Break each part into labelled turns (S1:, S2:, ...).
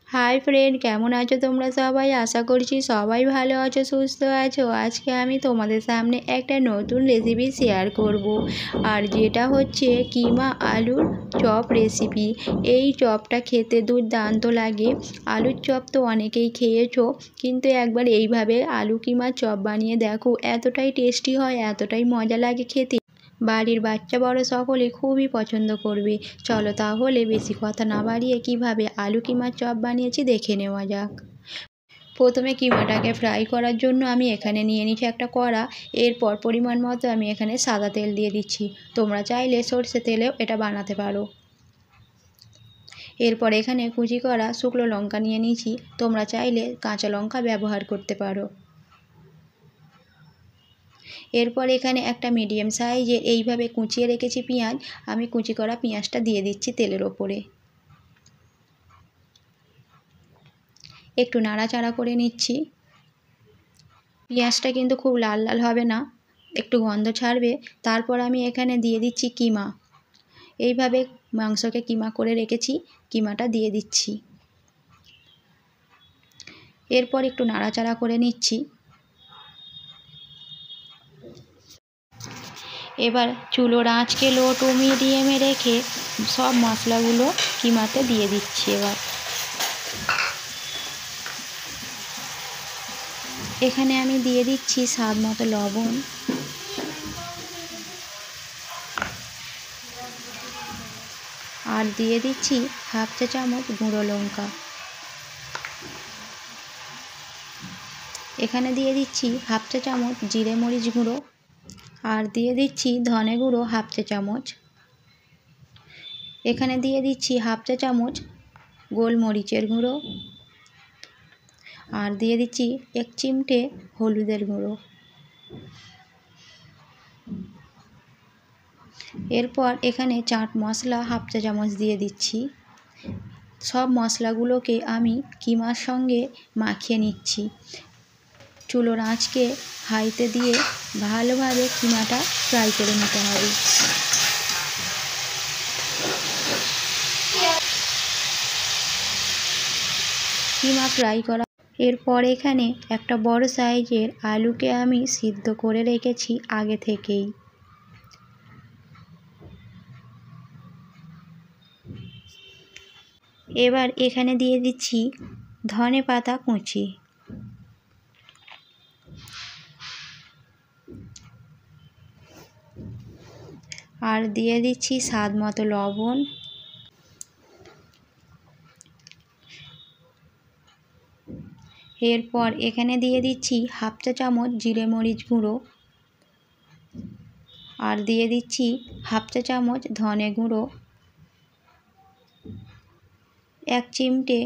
S1: Hi friend, কেমন আছো তোমরা সবাই? আশা করছি সবাই ভালো আছো, সুস্থ আছো। আজকে আমি তোমাদের সামনে একটা নতুন রেসিপি শেয়ার করব, আর যেটা হচ্ছে কিমা আলুর চপ রেসিপি। এই চপটা খেতে দুর্দান্ত লাগে। আলুর চপ তো অনেকেই খেয়েছো, কিন্তু একবার এইভাবে আলু কিমার চপ বানিয়ে দেখো, এতটাই টেস্টি হয়, এতটাই মজা লাগে খেতে। বাড়ির বাচ্চা বড় সকলে খুবই পছন্দ করবে। চলো তাহলে বেশি কথা না বাড়িয়ে কিভাবে আলু কিমার চপ বানিয়েছি দেখে নেওয়া যাক। প্রথমে কিমাটাকে ফ্রাই করার জন্য আমি এখানে নিয়ে নিচ্ছি একটা কড়া। এরপর পরিমাণ মতো আমি এখানে সাদা তেল দিয়ে দিচ্ছি। তোমরা চাইলে সরষে তেলেও এটা বানাতে পারো। এরপর এখানে কুচি করা শুকনো লঙ্কা নিয়ে নিয়েছি। তোমরা চাইলে কাঁচা লঙ্কা ব্যবহার করতে পারো। এরপর এখানে একটা মিডিয়াম সাইজের এইভাবে কুচিয়ে রেখেছি পেঁয়াজ। আমি কুচি করা পেঁয়াজটা দিয়ে দিচ্ছি তেলের ওপরে। একটু নাড়াচাড়া করে নিচ্ছি। পেঁয়াজটা কিন্তু খুব লাল লাল হবে না, একটু গন্ধ ছাড়বে। তারপর আমি এখানে দিয়ে দিচ্ছি কিমা। এইভাবে মাংসকে কিমা করে রেখেছি, কিমাটা দিয়ে দিচ্ছি। এরপর একটু নাড়াচাড়া করে নিচ্ছি। এবার চুলোর আঁচকে লো টু মিডিয়ামে রেখে সব মশলাগুলো কিমাতে দিয়ে দিচ্ছি। এবার এখানে আমি দিয়ে দিচ্ছি স্বাদ মতো লবণ, আর দিয়ে দিচ্ছি হাফ চা চামচ গুঁড়ো লঙ্কা। এখানে দিয়ে দিচ্ছি হাফ চা চামচ জিরে মরিচ গুঁড়ো, আর দিয়ে দিচ্ছি ধনে গুঁড়ো হাফ চা চামচ। এখানে দিয়ে দিচ্ছি হাফ চা চামচ গোলমরিচের গুঁড়ো, আর দিয়ে দিচ্ছি এক চিমটে হলুদের গুঁড়ো। এরপর এখানে চাট মশলা হাফ চা চামচ দিয়ে দিচ্ছি। সব মশলাগুলোকে আমি কিমার সঙ্গে মাখিয়ে নিচ্ছি। চুলোর আঁচকে হাইতে দিয়ে ভালোভাবে কিমাটা ফ্রাই করে নিতে হবে। কিমা ফ্রাই করা এরপর এখানে একটা বড় সাইজের আলুকে আমি সিদ্ধ করে রেখেছি আগে থেকেই। এবার এখানে দিয়ে দিচ্ছি ধনে পাতা কুচি, আর দিয়ে দিচ্ছি স্বাদ মতো লবণ। এরপর এখানে দিয়ে দিচ্ছি হাফ চা চামচ জিরে মরিচ গুঁড়ো, আর দিয়ে দিচ্ছি হাফ চা চামচ ধনে গুঁড়ো, এক চিমটে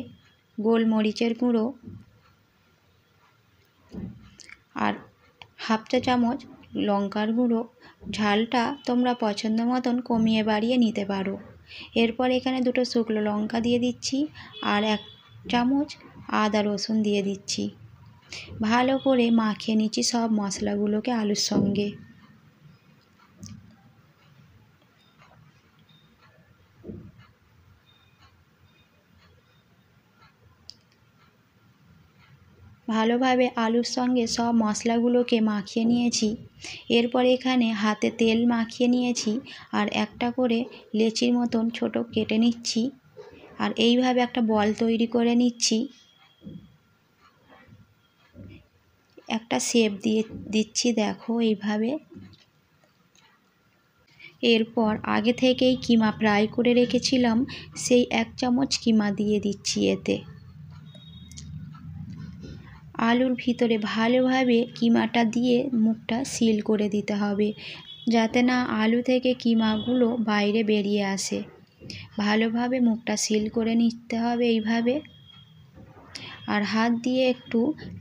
S1: গোলমরিচের গুঁড়ো, আর হাফ চা চামচ লঙ্কার গুঁড়ো। ঝালটা তোমরা পছন্দ মতন কমিয়ে বাড়িয়ে নিতে পারো। এরপর এখানে দুটো শুকনো লঙ্কা দিয়ে দিচ্ছি, আর এক চামচ আদা রসুন দিয়ে দিচ্ছি। ভালো করে মাখিয়ে নিচ্ছি সব মশলাগুলোকে আলুর সঙ্গে। ভালোভাবে আলুর সঙ্গে সব মশলাগুলোকে মাখিয়ে নিয়েছি। এরপর এখানে হাতে তেল মাখিয়ে নিয়েছি, আর একটা করে লেচির মতন ছোট কেটে নিচ্ছি, আর এইভাবে একটা বল তৈরি করে নিচ্ছি। একটা শেপ দিয়ে দিচ্ছি, দেখো এইভাবে। এরপর আগে থেকেই কিমা ফ্রাই করে রেখেছিলাম, সেই এক চামচ কিমা দিয়ে দিচ্ছি এতে। আলুর ভিতরে ভালোভাবে কিমাটা দিয়ে মুখটা সিল করে দিতে হবে, যাতে না আলু থেকে কিমাগুলো বাইরে বেরিয়ে আসে। ভালোভাবে মুখটা সিল করে নিতে হবে এইভাবে, আর হাত দিয়ে একটু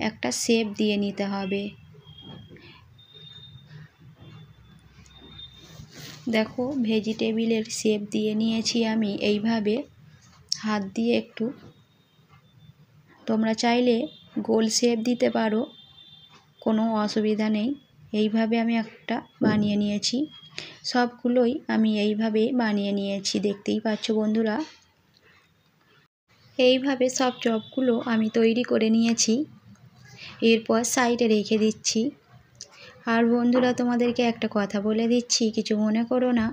S1: একটা শেপ দিয়ে নিতে হবে। দেখো ভেজিটেবিলের শেপ দিয়ে নিয়েছি আমি এইভাবে হাত দিয়ে একটু। তোমরা চাইলে গোল শেপ দিতে পারো, কোনো অসুবিধা নেই। এইভাবে আমি একটা বানিয়ে নিয়েছি। সবগুলোই আমি এইভাবে বানিয়ে নিয়েছি, দেখতেই পাচ্ছ বন্ধুরা। এইভাবে সব চপগুলো আমি তৈরি করে নিয়েছি। এরপর সাইডে রেখে দিচ্ছি। আর বন্ধুরা, তোমাদেরকে একটা কথা বলে দিচ্ছি, কিছু মনে করো না,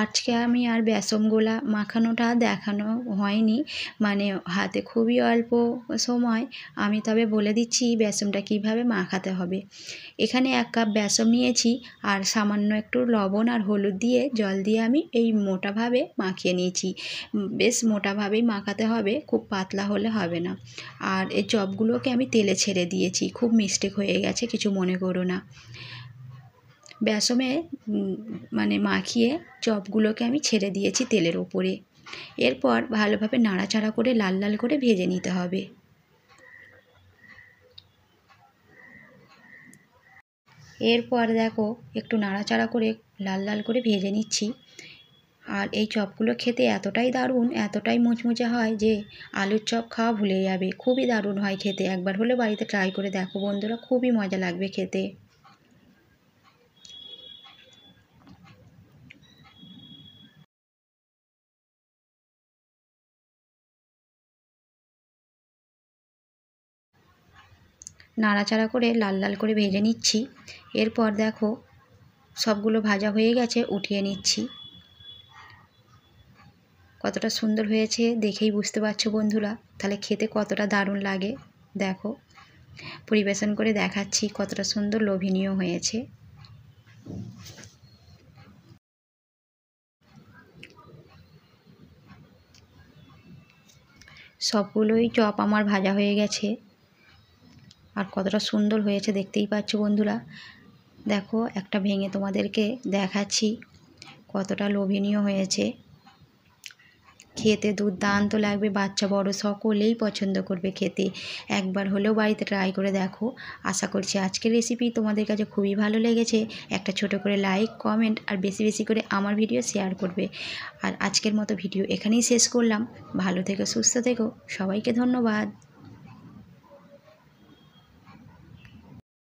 S1: আজকে আমি আর বেসন গোলা মাখানোটা দেখানো হয়নি, মানে হাতে খুবই অল্প সময়। আমি তবে বলে দিচ্ছি বেসনটা কিভাবে মাখাতে হবে। এখানে 1 কাপ বেসন নিয়েছি আর সামান্য একটু লবণ আর হলুদ দিয়ে জল দিয়ে আমি এই মোটাভাবে মাখিয়ে নিয়েছি। বেশ মোটাভাবেই মাখাতে হবে, খুব পাতলা হলে হবে না। আর এই চপগুলোকে আমি তেলে ছেড়ে দিয়েছি, খুব মিস্টেক হয়ে গেছে, কিছু মনে করো না। বেসনে মানে মাখিয়ে চপগুলোকে আমি ছেড়ে দিয়েছি তেলের ওপরে। এরপর ভালোভাবে নাড়াচাড়া করে লাল লাল করে ভেজে নিতে হবে। এরপর দেখো একটু নাড়াচাড়া করে লাল লাল করে ভেজে নিচ্ছি। আর এই চপগুলো খেতে এতটাই দারুণ, এতটাই মুচমুচে হয় যে আলুর চপ খাওয়া ভুলে যাবে। খুবই দারুণ হয় খেতে, একবার হলে বাড়িতে ট্রাই করে দেখো বন্ধুরা, খুবই মজা লাগবে খেতে। নাড়াচাড়া করে লাল লাল করে ভেজে নিচ্ছি। এরপর দেখো সবগুলো ভাজা হয়ে গেছে, উঠিয়ে নিচ্ছি। কতটা সুন্দর হয়েছে দেখেই বুঝতে পারছো বন্ধুরা, তাহলে খেতে কতটা দারুণ লাগে। দেখো পরিবেশন করে দেখাচ্ছি কতটা সুন্দর লোভনীয় হয়েছে। সবগুলোই চপ আমার ভাজা হয়ে গেছে আর কতটা সুন্দর হয়েছে দেখতেই পাচ্ছ বন্ধুরা। দেখো একটা ভেঙে তোমাদেরকে দেখাচ্ছি কতটা লোভনীয় হয়েছে। খেতে দুর্দান্ত লাগবে, বাচ্চা বড় সকলেই পছন্দ করবে খেতে। একবার হলেও বাড়িতে ট্রাই করে দেখো। আশা করছি আজকের রেসিপি তোমাদের কাছে খুবই ভালো লেগেছে। একটা ছোট করে লাইক, কমেন্ট আর বেশি বেশি করে আমার ভিডিও শেয়ার করবে। আর আজকের মতো ভিডিও এখানেই শেষ করলাম। ভালো থেকো, সুস্থ থেকো, সবাইকে ধন্যবাদ।